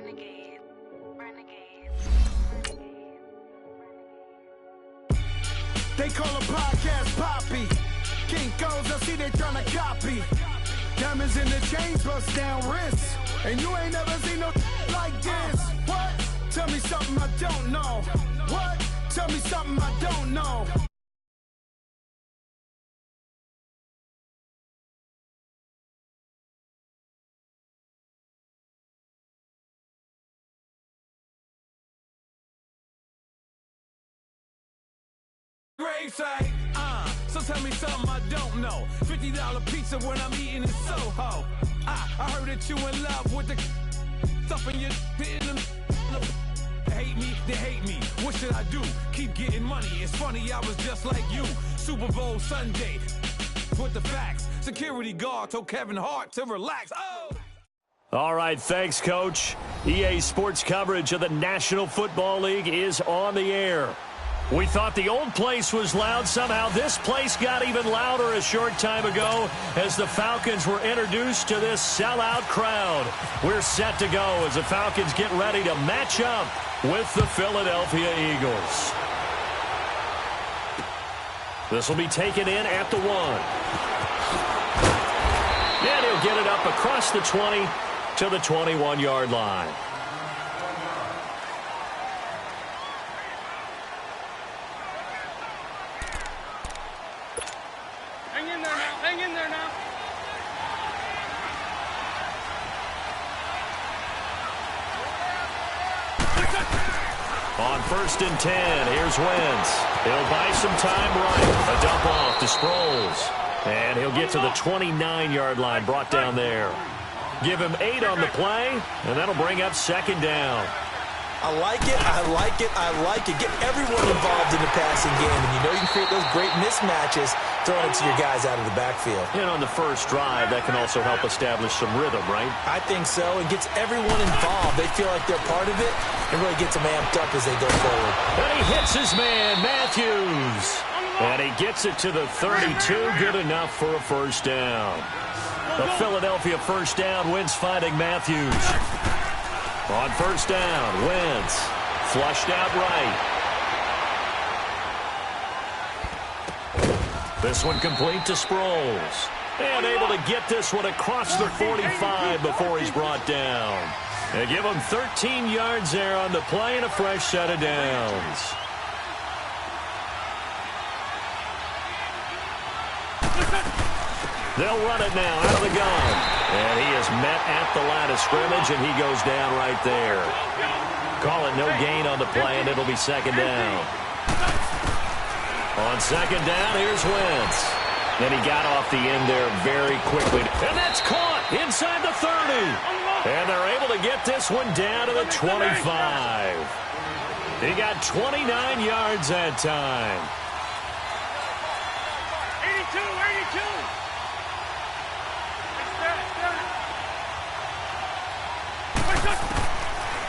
They call a podcast Poppy. Kinkos, I see they tryna copy. Diamonds in the chains, bust down wrists. And you ain't never seen no like this. What? Tell me something I don't know. What? Tell me something I don't know. Gravesite, so tell me something I don't know. $50 pizza when I'm eating in Soho. I heard that you in love with the stuff in your hitting them. They hate me. What should I do? Keep getting money. It's funny, I was just like you. Super Bowl Sunday with the facts. Security guard told Kevin Hart to relax. Oh! All right, thanks, Coach. EA Sports coverage of the National Football League is on the air. We thought the old place was loud. Somehow this place got even louder a short time ago as the Falcons were introduced to this sellout crowd. We're set to go as the Falcons get ready to match up with the Philadelphia Eagles. This will be taken in at the 1. And he'll get it up across the 20 to the 21-yard line. Hang in there now. On 1st and 10, here's Wentz. He'll buy some time right. A dump off to Sproles. And he'll get to the 29-yard line, brought down there. Give him 8 on the play, and that'll bring up 2nd down. I like it. Get everyone involved in the passing game. And you know you can create those great mismatches throwing it to your guys out of the backfield. And on the first drive, that can also help establish some rhythm, right? I think so. It gets everyone involved. They feel like they're part of it and really gets them amped up as they go forward. And he hits his man, Matthews. And he gets it to the 32. Good enough for a first down. The Philadelphia first down. Wentz finding Matthews. On first down, Wentz flushed out right. This one complete to Sproles. And able to get this one across the 45 before he's brought down. They give him 13 yards there on the play and a fresh set of downs. They'll run it now out of the gun. And he is met at the line of scrimmage, and he goes down right there. Call it no gain on the play, and it'll be 2nd down. On 2nd down, here's Wentz. And he got off the end there very quickly. And that's caught inside the 30. And they're able to get this one down to the 25. He got 29 yards that time. 82.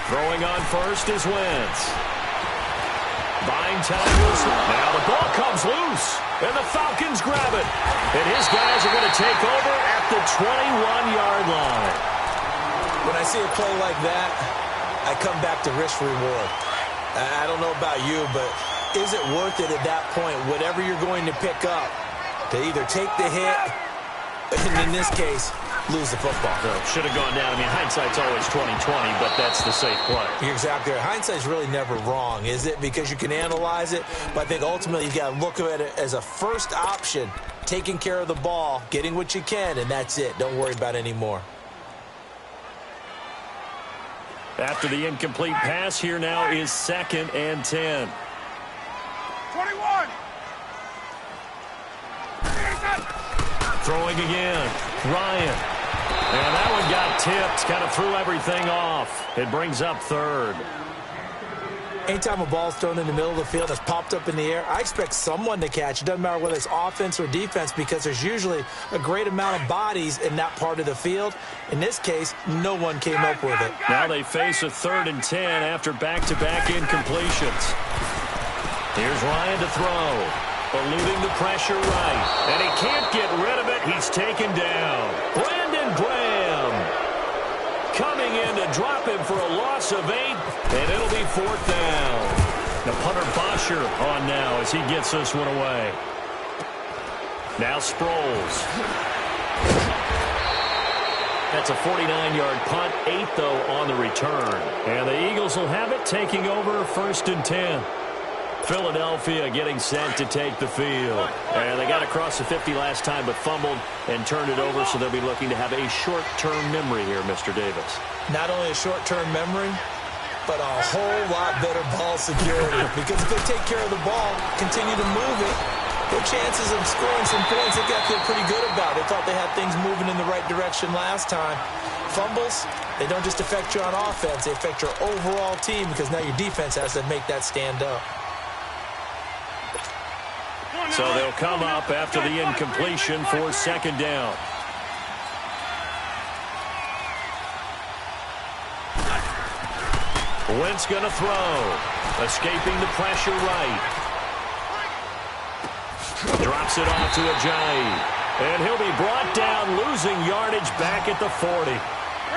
Throwing on first is Wentz. Buying time was now the ball comes loose, and the Falcons grab it. And his guys are going to take over at the 21-yard line. When I see a play like that, I come back to risk-reward. I don't know about you, but is it worth it at that point, whatever you're going to pick up, to either take the hit, and in this case, lose the football? So should have gone down. I mean, hindsight's always 20/20, but that's the safe play. You're exactly right. Hindsight's really never wrong, is it? Because you can analyze it, but I think ultimately you've got to look at it as a first option, taking care of the ball, getting what you can, and that's it. Don't worry about any more. After the incomplete pass, here now is 2nd and 10. 21. Throwing again. Ryan. And that one got tipped. Kind of threw everything off. It brings up 3rd. Anytime a ball's thrown in the middle of the field that's popped up in the air, I expect someone to catch. It doesn't matter whether it's offense or defense because there's usually a great amount of bodies in that part of the field. In this case, no one came up with it. Now they face a 3rd and 10 after back-to-back incompletions. Here's Ryan to throw. Eluding the pressure right. And he can't get rid of it. He's taken down. Brandon Graham coming in to drop him for a loss of 8, and it'll be 4th down. The punter Bosher on now as he gets this one away. Now Sproles. That's a 49-yard punt, 8 though on the return. And the Eagles will have it, taking over 1st and 10. Philadelphia getting set to take the field. And they got across the 50 last time but fumbled and turned it over, so they'll be looking to have a short-term memory here, Mr. Davis. Not only a short-term memory, but a whole lot better ball security. Because if they take care of the ball, continue to move it, their chances of scoring some points, they got to feel pretty good about. They thought they had things moving in the right direction last time. Fumbles, they don't just affect you on offense, they affect your overall team because now your defense has to make that stand up. So they'll come up after the incompletion for 2nd down. Wentz going to throw. Escaping the pressure right. Drops it off to Ajayi. And he'll be brought down, losing yardage back at the 40.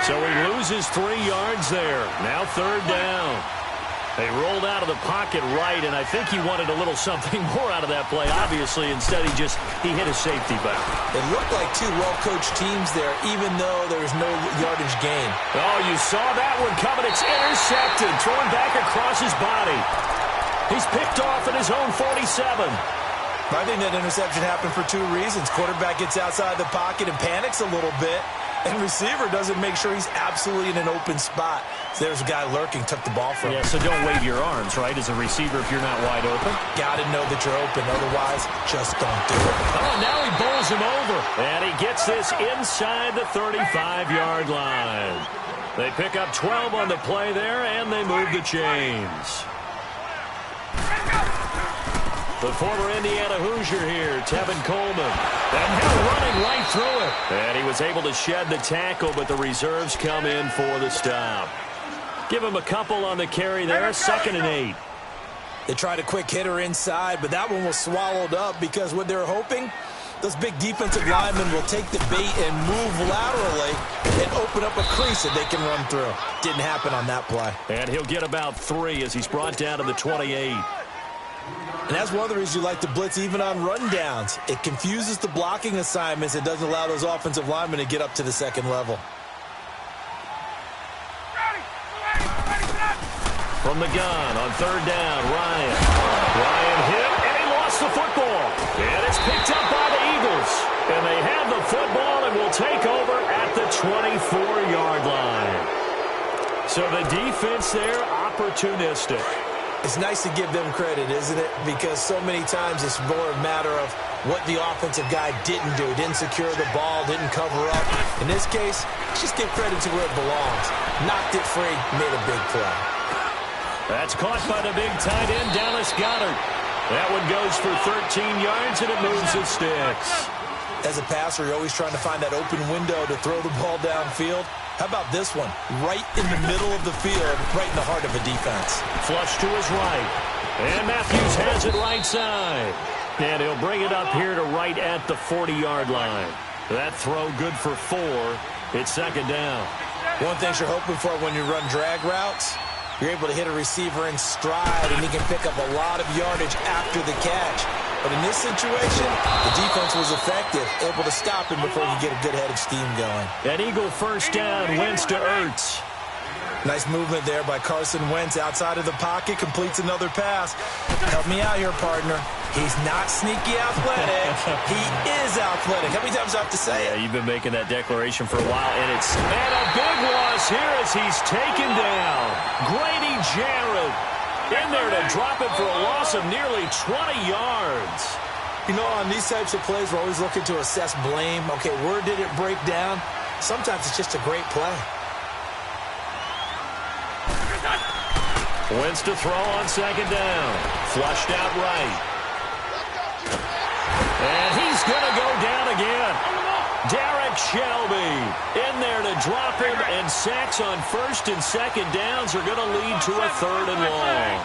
So he loses 3 yards there. Now 3rd down. They rolled out of the pocket right, and I think he wanted a little something more out of that play, obviously. Instead, he hit a safety back. It looked like 2 well-coached teams there, even though there was no yardage gain. Oh, you saw that one coming. It's intercepted, thrown back across his body. He's picked off at his own 47. I think that interception happened for 2 reasons. Quarterback gets outside the pocket and panics a little bit, and receiver doesn't make sure he's absolutely in an open spot. So there's a guy lurking, took the ball from him. Yeah, so don't wave your arms, right, as a receiver if you're not wide open. Got to know that you're open. Otherwise, just don't do it. Oh, now he bowls him over. And he gets this inside the 35-yard line. They pick up 12 on the play there, and they move the chains. The former Indiana Hoosier here, Tevin Coleman. And now running right through it. And he was able to shed the tackle, but the reserves come in for the stop. Give him a couple on the carry there, 2nd and 8. They tried a quick hitter inside, but that one was swallowed up because what they're hoping, those big defensive linemen will take the bait and move laterally and open up a crease that they can run through. Didn't happen on that play. And he'll get about 3 as he's brought down to the 28. And that's one of the reasons you like to blitz even on rundowns. It confuses the blocking assignments. It doesn't allow those offensive linemen to get up to the 2nd level. From the gun on 3rd down, Ryan hit, and he lost the football. And it's picked up by the Eagles. And they have the football and will take over at the 24-yard line. So the defense there, opportunistic. It's nice to give them credit, isn't it? Because so many times it's more a matter of what the offensive guy didn't do. Didn't secure the ball, didn't cover up. In this case, just give credit to where it belongs. Knocked it free, made a big play. That's caught by the big tight end, Dallas Goedert. That one goes for 13 yards, and it moves the sticks. As a passer, you're always trying to find that open window to throw the ball downfield. How about this one? Right in the middle of the field, right in the heart of a defense. Flush to his right. And Matthews has it right side. And he'll bring it up here to right at the 40-yard line. That throw good for 4. It's 2nd down. One thing you're hoping for when you run drag routes, you're able to hit a receiver in stride, and he can pick up a lot of yardage after the catch. But in this situation, the defense was effective, able to stop him before he could get a good head of steam going. An Eagle 1st down, Wentz to Ertz. Nice movement there by Carson Wentz outside of the pocket, completes another pass. Help me out here, partner. He's not sneaky athletic. He is athletic. How many times do I have to say it? Yeah, you've been making that declaration for a while, and a big loss here as he's taken down. Grady Jarrett in there to drop it for a loss of nearly 20 yards. You know, on these types of plays, we're always looking to assess blame. Okay, where did it break down? Sometimes it's just a great play. Wentz to throw on 2nd down. Flushed out right. And he's going to go down again. Derek Shelby in there to drop him, and sacks on 1st and 2nd downs are going to lead to a 3rd and long.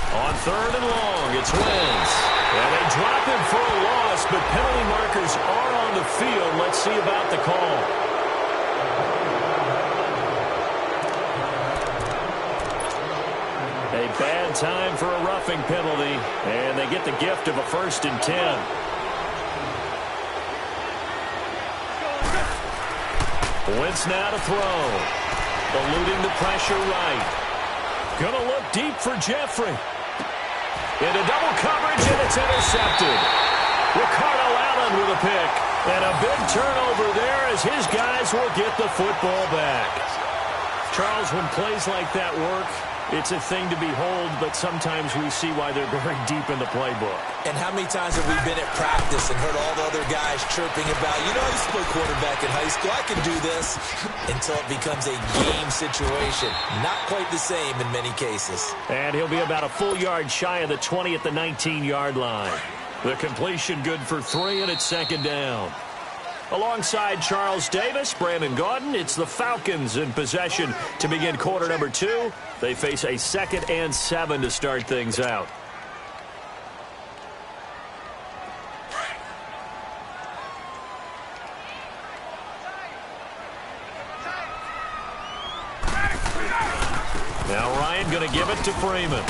On 3rd and long, it's Wentz. And they drop him for a loss, but penalty markers are on the field. Let's see about the call. A bad time for a roughing penalty, and they get the gift of a 1st and 10. Wentz now to throw. Eluding the pressure right. Gonna look deep for Jeffrey. Into double coverage, and it's intercepted. Ricardo Allen with a pick. And a big turnover there as his guys will get the football back. Charles, when plays like that work, it's a thing to behold, but sometimes we see why they're very deep in the playbook. And how many times have we been at practice and heard all the other guys chirping about, you know, I used to play quarterback in high school, I can do this, until it becomes a game situation. Not quite the same in many cases. And he'll be about a full yard shy of the 20 at the 19-yard line. The completion good for 3, and it's 2nd down. Alongside Charles Davis, Brandon Gaudin, it's the Falcons in possession to begin quarter number 2. They face a 2nd and 7 to start things out. Now Ryan going to give it to Freeman.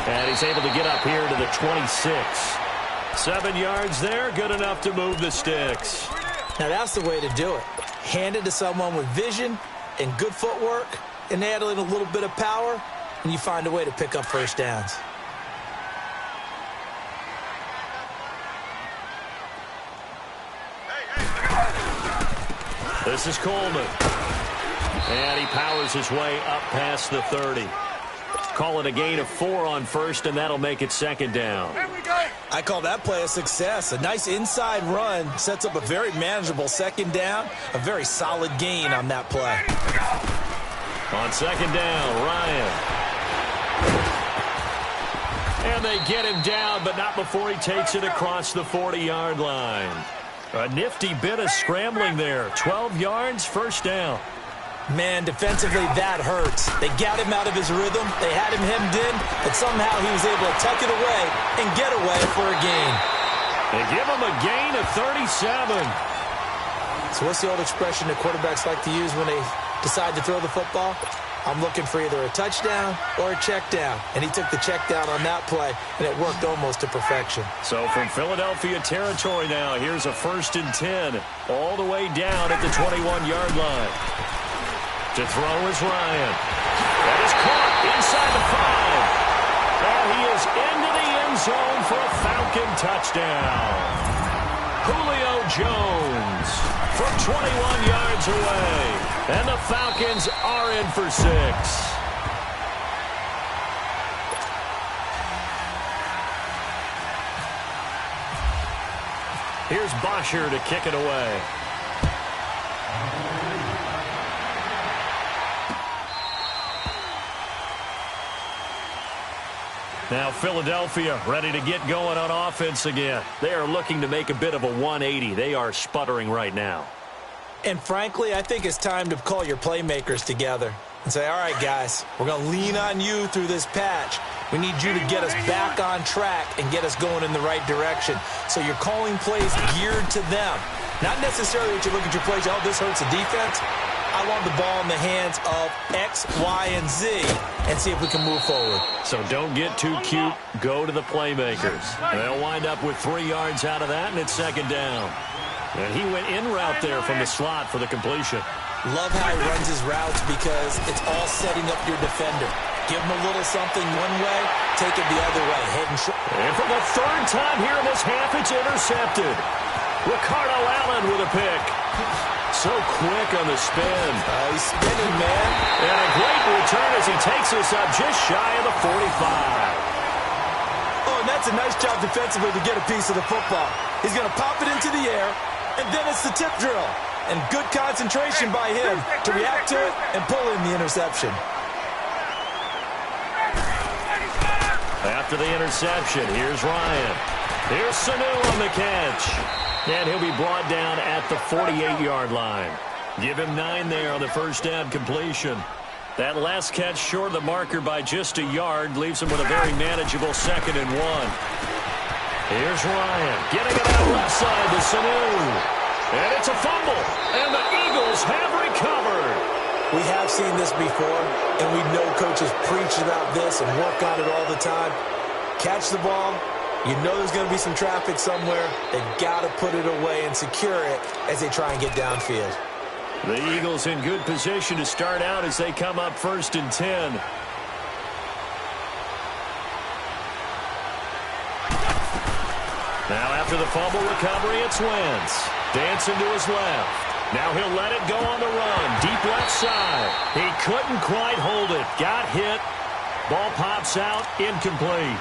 And he's able to get up here to the 26. 7 yards there, good enough to move the sticks. Now that's the way to do it. Hand it to someone with vision and good footwork, and add in a little bit of power, and you find a way to pick up 1st downs. This is Coleman. And he powers his way up past the 30. Call it a gain of 4 on 1st, and that'll make it 2nd down. I call that play a success. A nice inside run sets up a very manageable 2nd down. A very solid gain on that play. On 2nd down, Ryan. And they get him down, but not before he takes it across the 40-yard line. A nifty bit of scrambling there. 12 yards, 1st down. Man, defensively, that hurts. They got him out of his rhythm. They had him hemmed in, but somehow he was able to tuck it away and get away for a gain. They give him a gain of 37. So what's the old expression that quarterbacks like to use when they decide to throw the football? I'm looking for either a touchdown or a check down. And he took the check down on that play, and it worked almost to perfection. So from Philadelphia territory now, here's a 1st and 10, all the way down at the 21-yard line. To throw is Ryan. That is caught inside the 5. And he is into the end zone for a Falcon touchdown. Julio Jones from 21 yards away. And the Falcons are in for 6. Here's Bosher to kick it away. Now Philadelphia ready to get going on offense again. They are looking to make a bit of a 180. They are sputtering right now. And frankly, I think it's time to call your playmakers together and say, all right, guys, we're going to lean on you through this patch. We need you to get us back on track and get us going in the right direction. So you're calling plays geared to them. Not necessarily that you look at your plays, oh, this hurts the defense. I want the ball in the hands of X, Y, and Z and see if we can move forward. So don't get too cute. Go to the playmakers. They'll wind up with 3 yards out of that, and it's 2nd down. And he went in route there from the slot for the completion. Love how he runs his routes because it's all setting up your defender. Give him a little something one way, take it the other way. Head and shoulder. And for the 3rd time here in this half, it's intercepted. Ricardo Allen with a pick. So quick on the spin. He's spinning, man. And a great return as he takes us up just shy of the 45. Oh, and that's a nice job defensively to get a piece of the football. He's going to pop it into the air, and then it's the tip drill. And good concentration by him to react to it and pull in the interception. After the interception, here's Ryan. Here's Sanu on the catch. And he'll be brought down at the 48-yard line. Give him 9 there on the 1st down completion. That last catch short of the marker by just a yard leaves him with a very manageable 2nd and 1. Here's Ryan getting it out left side to Sanu. And it's a fumble, and the Eagles have recovered. We have seen this before, and we know coaches preach about this and work on it all the time. Catch the ball. You know there's going to be some traffic somewhere. They've got to put it away and secure it as they try and get downfield. The Eagles in good position to start out as they come up 1st and 10. Now after the fumble recovery, it's Wentz. Dancing to his left. Now he'll let it go on the run. Deep left side. He couldn't quite hold it. Got hit. Ball pops out. Incomplete.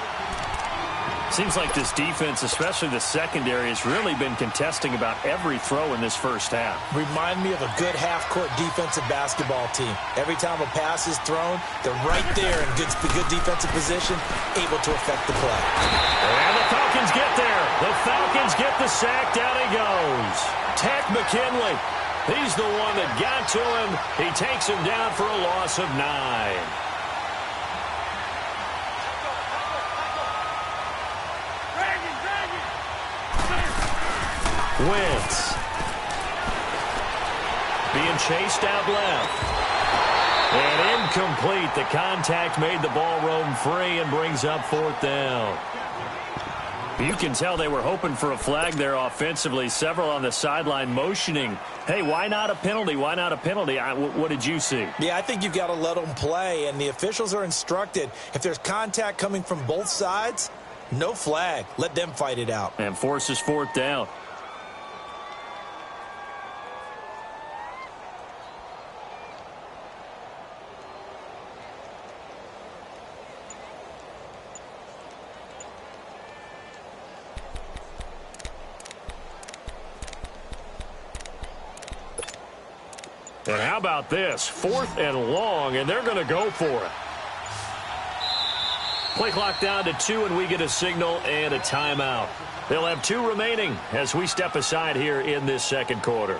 Seems like this defense, especially the secondary, has really been contesting about every throw in this first half. Remind me of a good half-court defensive basketball team. Every time a pass is thrown, they're right there in good defensive position, able to affect the play. And the Falcons get there. The Falcons get the sack. Down he goes. Ted McKinley. He's the one that got to him. He takes him down for a loss of 9. Wentz being chased out left. And incomplete. The contact made the ball roam free and brings up 4th down. You can tell they were hoping for a flag there offensively. Several on the sideline motioning, hey, why not a penalty? Why not a penalty? What did you see? Yeah, I think you've got to let them play, and the officials are instructed. If there's contact coming from both sides, no flag. Let them fight it out. And forces 4th down. And how about this? 4th and long, and they're going to go for it. Play clock down to 2, and we get a signal and a timeout. They'll have 2 remaining as we step aside here in this 2nd quarter.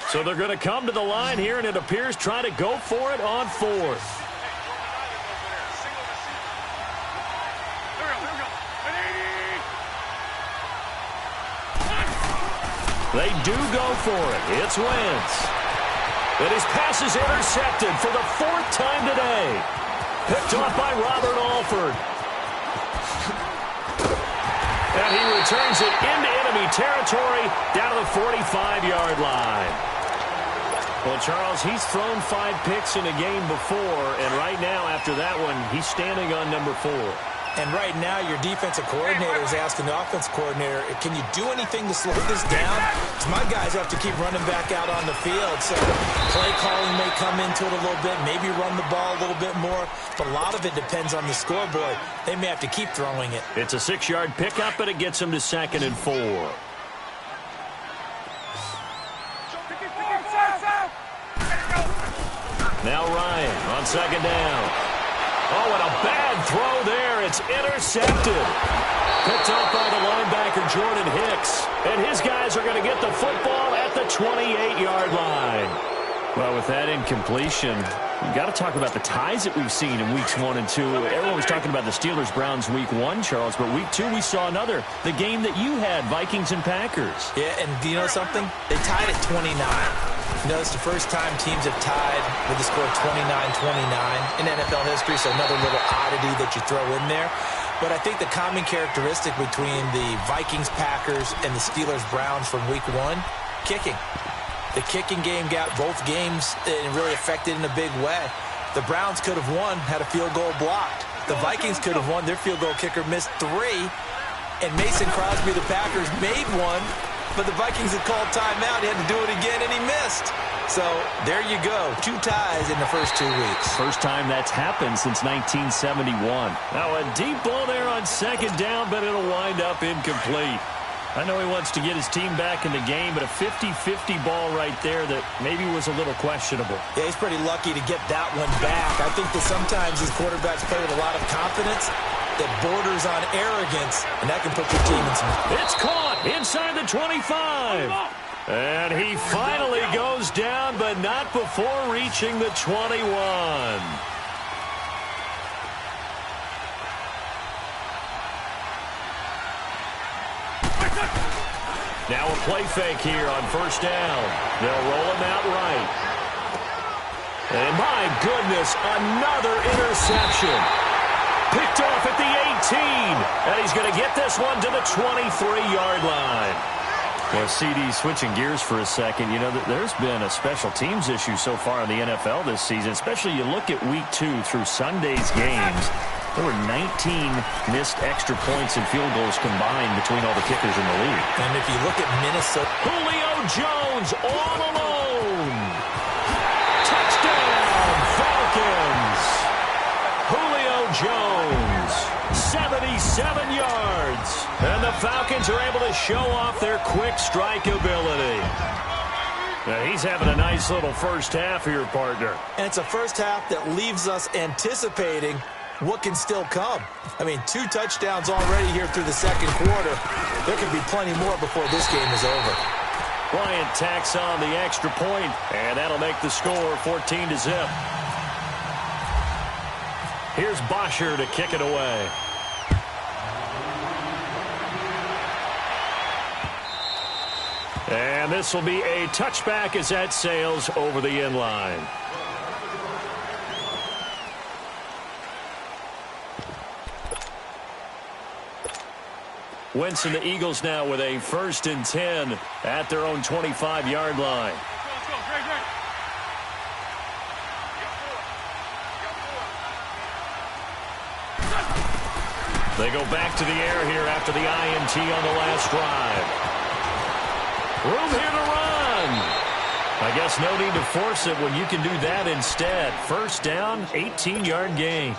So they're going to come to the line here, and it appears try to go for it on 4th. They do go for it. It's Wentz. And his pass is intercepted for the 4th time today. Picked off by Robert Alford. And he returns it into enemy territory down to the 45-yard line. Well, Charles, he's thrown 5 picks in a game before, and right now, after that one, he's standing on number 4. And right now, your defensive coordinator is asking the offensive coordinator, can you do anything to slow this down? Because my guys have to keep running back out on the field. So play calling may come into it a little bit, maybe run the ball a little bit more. But a lot of it depends on the scoreboard. They may have to keep throwing it. It's a 6-yard pickup, but it gets him to 2nd and 4. Now Ryan on 2nd down. Oh, and a bad throw there. It's intercepted. Picked off by the linebacker, Jordan Hicks. And his guys are going to get the football at the 28-yard line. Well, with that incompletion, we've got to talk about the ties that we've seen in weeks 1 and 2. Everyone was talking about the Steelers-Browns week 1, Charles, but week 2 we saw another. The game that you had, Vikings and Packers. Yeah, and do you know something? They tied at 29. You know, it's the first time teams have tied with the score 29-29 in NFL history, so another little oddity that you throw in there. But I think the common characteristic between the Vikings, Packers, and the Steelers-Browns from week 1, kicking. The kicking game got both games and really affected in a big way. The Browns could have won, had a field goal blocked. The Vikings could have won. Their field goal kicker missed 3. And Mason Crosby, the Packers, made 1. But the Vikings had called timeout. He had to do it again, and he missed. So there you go. 2 ties in the first 2 weeks. First time that's happened since 1971. Now a deep ball there on 2nd down, but it'll wind up incomplete. I know he wants to get his team back in the game, but a 50-50 ball right there that maybe was a little questionable. Yeah, he's pretty lucky to get that one back. I think that sometimes these quarterbacks play with a lot of confidence that borders on arrogance, and that can put your team in some... It's caught inside the 25. And he finally goes down, but not before reaching the 21. Now a play fake here on first down. They'll roll him out right. And my goodness, another interception. Picked off at the 18. And he's going to get this one to the 23-yard line. Well, CD, switching gears for a second, you know, there's been a special teams issue so far in the NFL this season, especially you look at Week 2 through Sunday's games. There were 19 missed extra points and field goals combined between all the kickers in the league. And if you look at Minnesota... Julio Jones all alone. Touchdown, Falcons. Julio Jones, 77 yards. And the Falcons are able to show off their quick strike ability. Now, he's having a nice little first half here, partner. And it's a first half that leaves us anticipating what can still come. I mean, 2 touchdowns already here through the second quarter. There could be plenty more before this game is over. Bryant tacks on the extra point, and that'll make the score 14-0. Here's Bosher to kick it away. And this will be a touchback as that sails over the end line. Wentz and the Eagles now with a 1st and 10 at their own 25-yard line. They go back to the air here after the INT on the last drive. Room here to run. I guess no need to force it when you can do that instead. First down, 18-yard gain.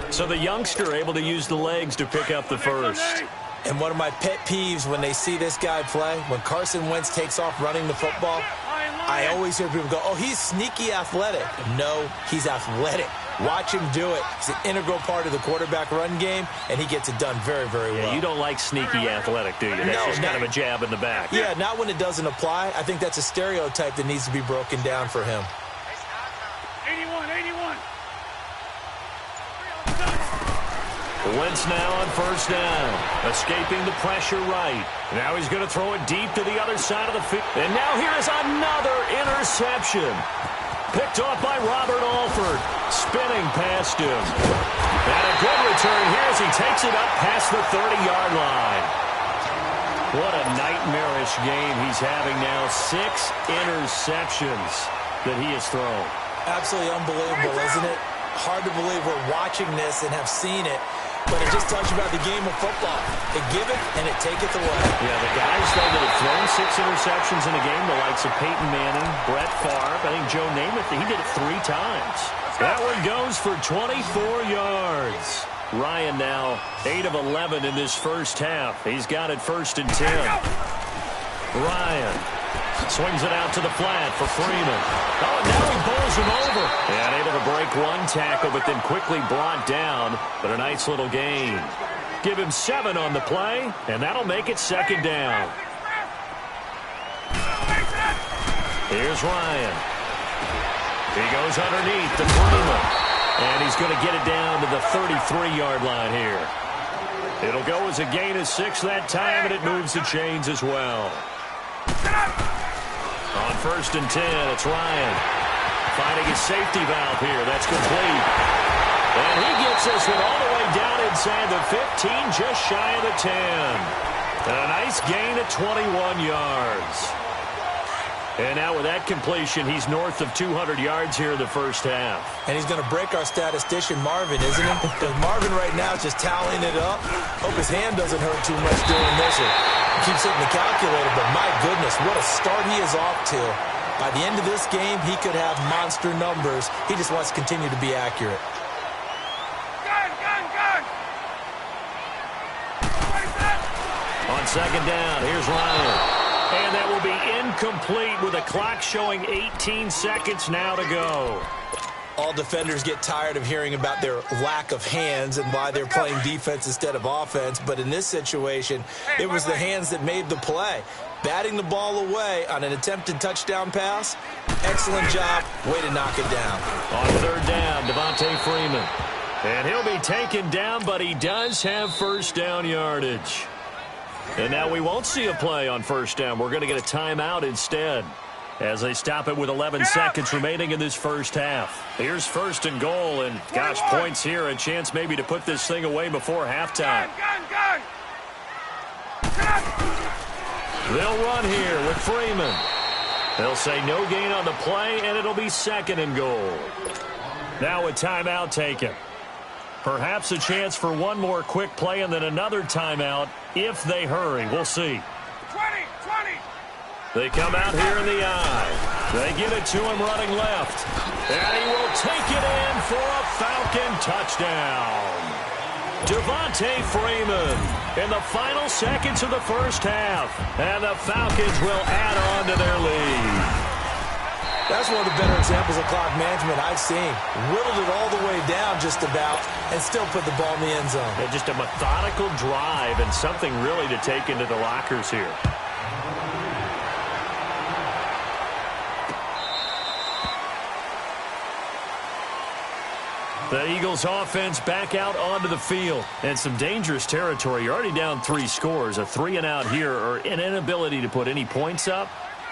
So the youngster able to use the legs to pick up the first. And one of my pet peeves when they see this guy play, when Carson Wentz takes off running the football, I always hear people go, oh, he's sneaky athletic. No, he's athletic. Watch him do it. It's an integral part of the quarterback run game, and he gets it done very, very well. Yeah, you don't like sneaky athletic, do you? That's just kind of a jab in the back. Yeah, not when it doesn't apply. I think that's a stereotype that needs to be broken down for him. 81. Wentz now on first down, escaping the pressure right. Now he's going to throw it deep to the other side of the field. And now here is another interception. Picked off by Robert Alford, spinning past him. And a good return here as he takes it up past the 30-yard line. What a nightmarish game he's having now. 6 interceptions that he has thrown. Absolutely unbelievable, isn't it? Hard to believe we're watching this and have seen it. But it just tells you about the game of football. It giveth and it taketh away. Yeah, the guys, though, that have thrown 6 interceptions in a game, the likes of Peyton Manning, Brett Favre, I think Joe Namath, he did it 3 times. That one goes for 24 yards. Ryan now 8 of 11 in this first half. He's got it 1st and 10. Ryan swings it out to the flat for Freeman. Oh, now he bowls him over. And able to break one tackle, but then quickly brought down. But a nice little gain. Give him 7 on the play, and that'll make it 2nd down. Here's Ryan. He goes underneath to Freeman. And he's going to get it down to the 33-yard line here. It'll go as a gain of 6 that time, and it moves the chains as well. On 1st and 10, it's Ryan finding his safety valve here. That's complete. And he gets this one all the way down inside the 15, just shy of the 10. And a nice gain of 21 yards. And now with that completion, he's north of 200 yards here in the first half. And he's going to break our statistician, Marvin, isn't he? Because Marvin right now is just tallying it up. Hope his hand doesn't hurt too much doing this. Keeps hitting the calculator, but my goodness, what a start he is off to. By the end of this game, he could have monster numbers. He just wants to continue to be accurate. Gun! On second down, here's Ryan. And that will be incomplete with a clock showing 18 seconds now to go. All defenders get tired of hearing about their lack of hands and why they're playing defense instead of offense. But in this situation, it was the hands that made the play. Batting the ball away on an attempted touchdown pass. Excellent job. Way to knock it down. On third down, Devontae Freeman. And he'll be taken down, but he does have first down yardage. And now we won't see a play on first down. We're going to get a timeout instead as they stop it with 11 seconds remaining in this first half. Here's first and goal, and gosh, points here, a chance maybe to put this thing away before halftime. They'll run here with Freeman. They'll say no gain on the play, and it'll be second and goal. Now a timeout taken. Perhaps a chance for one more quick play and then another timeout if they hurry. We'll see. 20. They come out here in the eye. They give it to him running left. And he will take it in for a Falcon touchdown. Devontae Freeman in the final seconds of the first half. And the Falcons will add on to their lead. That's one of the better examples of clock management I've seen. Whittled it all the way down just about and still put the ball in the end zone. Yeah, just a methodical drive and something really to take into the lockers here. The Eagles offense back out onto the field. And some dangerous territory. You're already down 3 scores. A 3-and-out here or an inability to put any points up.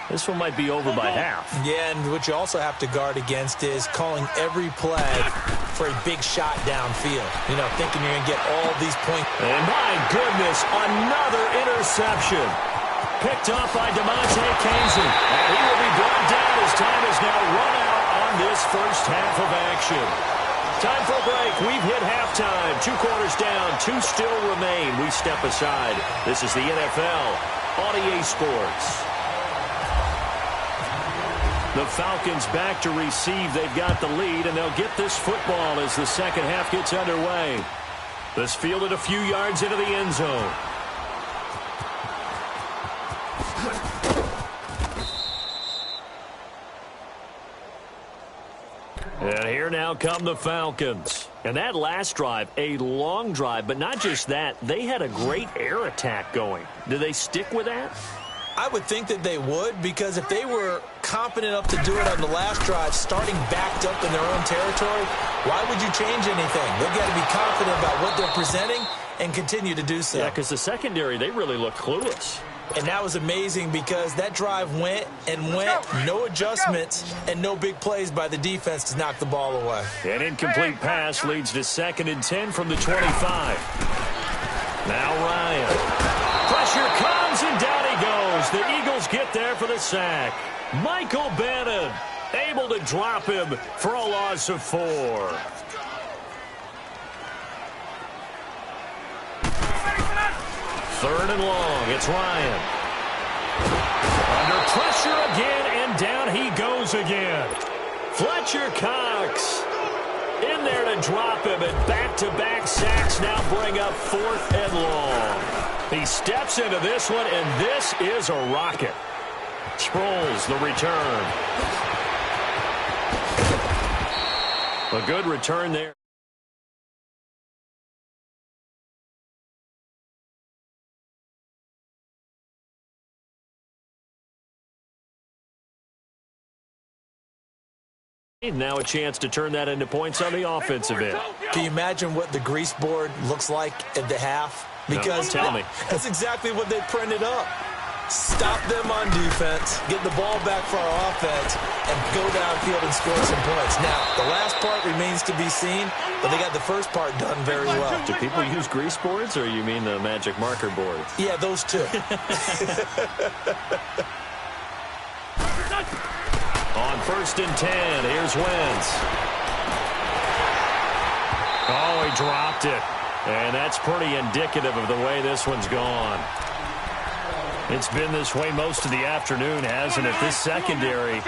This one might be over by half. Yeah, and what you also have to guard against is calling every play for a big shot downfield. You know, thinking you're going to get all these points. And my goodness, another interception. Picked off by DeMonte Kazee. And he will be brought down as time is now run out on this first half of action. Time for a break. We've hit halftime. 2 quarters down. 2 still remain. We step aside. This is the NFL on EA Sports. The Falcons back to receive. They've got the lead, and they'll get this football as the second half gets underway. This fielded a few yards into the end zone. And here now come the Falcons. And that last drive, a long drive, but not just that. They had a great air attack going. Do they stick with that? I would think that they would, because if they were confident enough to do it on the last drive, starting backed up in their own territory, why would you change anything? They've got to be confident about what they're presenting and continue to do so. Yeah, because the secondary, they really look clueless. And that was amazing because that drive went and went, no adjustments and no big plays by the defense to knock the ball away. An incomplete pass leads to 2nd and 10 from the 25. Now Ryan. Pressure comes and down he goes. The Eagles get there for the sack. Michael Bannon able to drop him for a loss of 4. Third and long. It's Ryan. Under pressure again, and down he goes again. Fletcher Cox in there to drop him, and back-to-back sacks now bring up 4th and long. He steps into this one, and this is a rocket. Sproles the return. A good return there. Now a chance to turn that into points on the offensive end. Can you imagine what the grease board looks like at the half? Because no, tell me. That's exactly what they printed up. Stop them on defense, get the ball back for our offense, and go downfield and score some points. Now, the last part remains to be seen, but they got the first part done very well. Do people use grease boards, or you mean the magic marker board? Yeah, those two. On 1st and 10, here's Wentz. Oh, he dropped it. And that's pretty indicative of the way this one's gone. It's been this way most of the afternoon, hasn't it? This secondary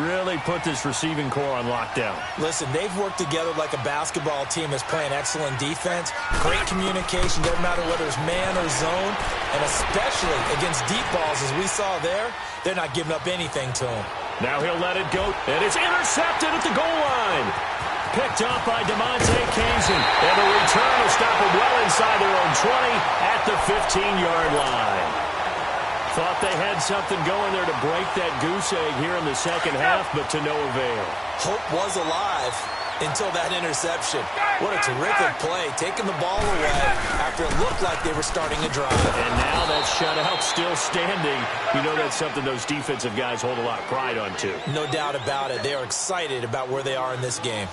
really put this receiving core on lockdown. Listen, they've worked together like a basketball team that's playing excellent defense. Great communication, doesn't matter whether it's man or zone. And especially against deep balls, as we saw there, they're not giving up anything to them. Now he'll let it go, and it's intercepted at the goal line. Picked up by DeMonte Kazin. And the return will stop them well inside their own 20 at the 15-yard line. Thought they had something going there to break that goose egg here in the second half, but to no avail. Hope was alive until that interception. What a terrific play, taking the ball away after it looked like they were starting a drive. And now that shutout still standing. You know that's something those defensive guys hold a lot of pride on, too. No doubt about it. They are excited about where they are in this game.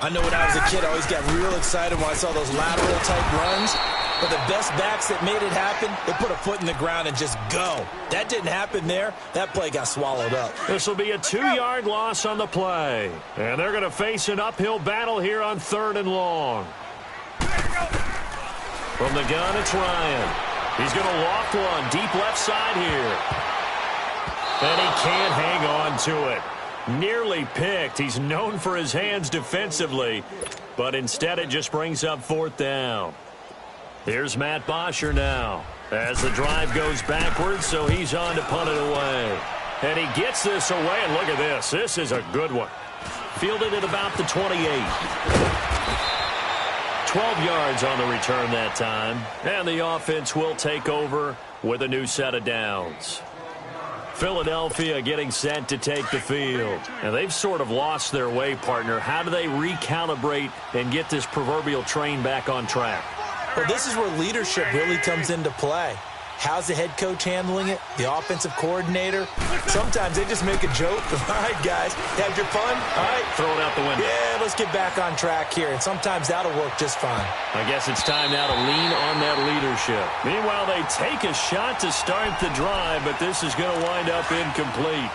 I know when I was a kid, I always got real excited when I saw those lateral-type runs. But the best backs that made it happen, they put a foot in the ground and just go. That didn't happen there. That play got swallowed up. This will be a 2-yard loss on the play. And they're going to face an uphill battle here on 3rd and long. From the gun, it's Ryan. He's going to loft one deep left side here. And he can't hang on to it. Nearly picked. He's known for his hands defensively. But instead it just brings up 4th down. Here's Matt Bosher now as the drive goes backwards, so he's on to punt it away. And he gets this away, and look at this. This is a good one. Fielded at about the 28. 12 yards on the return that time. And the offense will take over with a new set of downs. Philadelphia getting set to take the field. And they've sort of lost their way, partner. How do they recalibrate and get this proverbial train back on track? Well, this is where leadership really comes into play. How's the head coach handling it? The offensive coordinator? Sometimes they just make a joke. All right, guys, had your fun? All right. Throw it out the window. Yeah, let's get back on track here. And sometimes that'll work just fine. I guess it's time now to lean on that leadership. Meanwhile, they take a shot to start the drive, but this is going to wind up incomplete.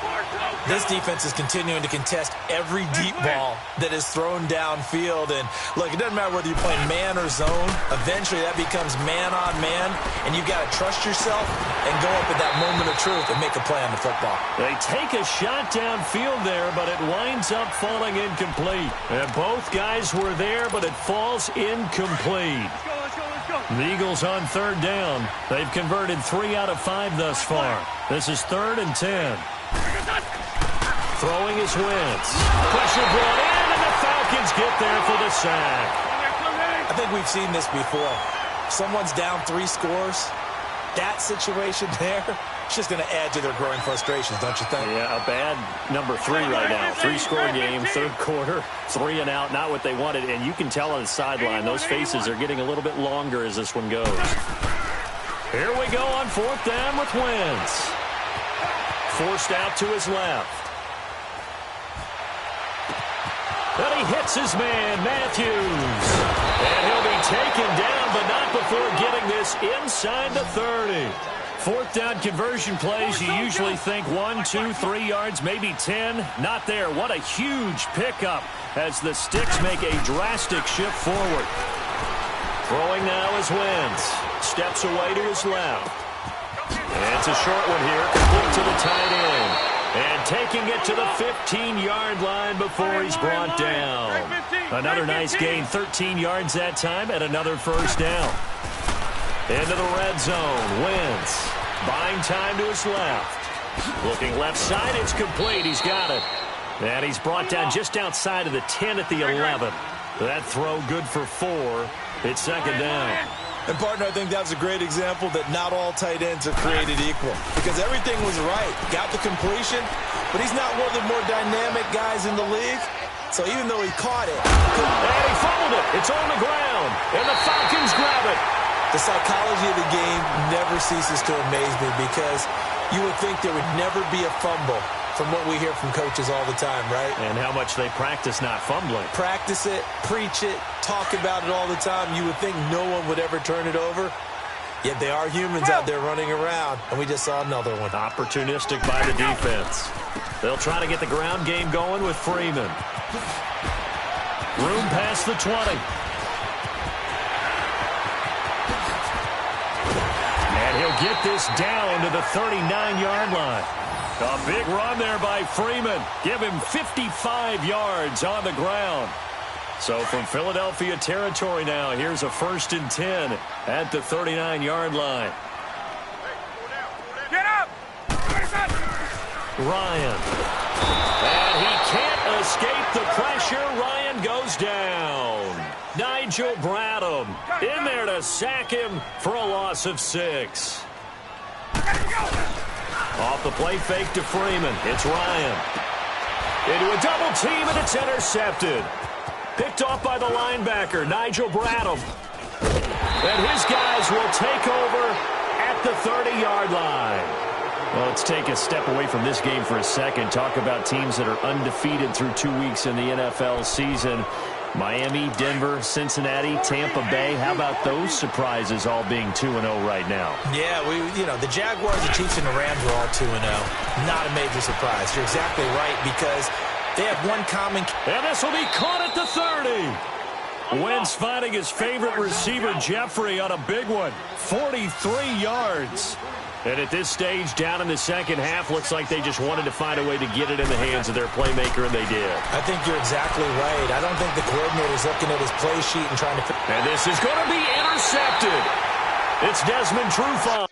This defense is continuing to contest every deep ball that is thrown downfield. And, look, it doesn't matter whether you're playing man or zone. Eventually, that becomes man on man, and you've got to trust yourself and go up at that moment of truth and make a play on the football. They take a shot downfield there, but it winds up falling incomplete. And both guys were there, but it falls incomplete. The Eagles on 3rd down. They've converted 3 out of 5 thus far. This is 3rd and 10. Throwing is Wentz. Pressure brought in, and the Falcons get there for the sack. I think we've seen this before. Someone's down 3 scores. That situation there, it's just going to add to their growing frustrations, don't you think? Yeah, a bad number 3 right now. 3-score game, 3rd quarter, 3 and out, not what they wanted. And you can tell on the sideline, those faces are getting a little bit longer as this one goes. Here we go on 4th down with Wentz. Forced out to his left. And he hits his man, Matthews. And he'll be taken down, but not before getting this inside the 30. 4th down conversion plays, you usually think 1, 2, 3 yards, maybe 10. Not there. What a huge pickup as the Sticks make a drastic shift forward. Throwing now is Wentz. Steps away to his left. And it's a short one here, complete to the tight end. And taking it to the 15-yard line before he's brought down. Another nice gain, 13 yards that time, and another 1st down. Into the red zone, Wentz. Buying time to his left. Looking left side, it's complete. He's got it. And he's brought down just outside of the 10 at the 11. That throw good for 4. It's 2nd down. And, partner, I think that was a great example that not all tight ends are created equal. Because everything was right. Got the completion, but he's not one of the more dynamic guys in the league. So even though he caught it. And he fumbled it. It's on the ground. And the Falcons grab it. The psychology of the game never ceases to amaze me because you would think there would never be a fumble from what we hear from coaches all the time, right? And how much they practice not fumbling. Practice it, preach it, talk about it all the time. You would think no one would ever turn it over. Yet they are humans out there running around, and we just saw another one. Opportunistic by the defense. They'll try to get the ground game going with Freeman. Room past the 20. And he'll get this down to the 39-yard line. A big run there by Freeman. Give him 55 yards on the ground. So from Philadelphia territory now, here's a 1st and 10 at the 39-yard line. Get up! Ryan. And he can't escape the pressure. Ryan goes down. Nigel Bradham in there to sack him for a loss of 6. Off the play fake to Freeman. It's Ryan. Into a double team, and it's intercepted. Picked off by the linebacker, Nigel Bradham. And his guys will take over at the 30-yard line. Well, let's take a step away from this game for a second. Talk about teams that are undefeated through 2 weeks in the NFL season. Miami, Denver, Cincinnati, Tampa Bay. How about those surprises all being 2-0 right now? Yeah, the Jaguars, the Chiefs, and the Rams are all 2-0. Not a major surprise. You're exactly right because they have one common. And this will be caught at the 30. Wentz finding his favorite receiver, Jeffrey, on a big one. 43 yards. And at this stage, down in the second half, looks like they just wanted to find a way to get it in the hands of their playmaker, and they did. I think you're exactly right. I don't think the coordinator's looking at his play sheet and trying to. And this is going to be intercepted. It's Desmond Trufant.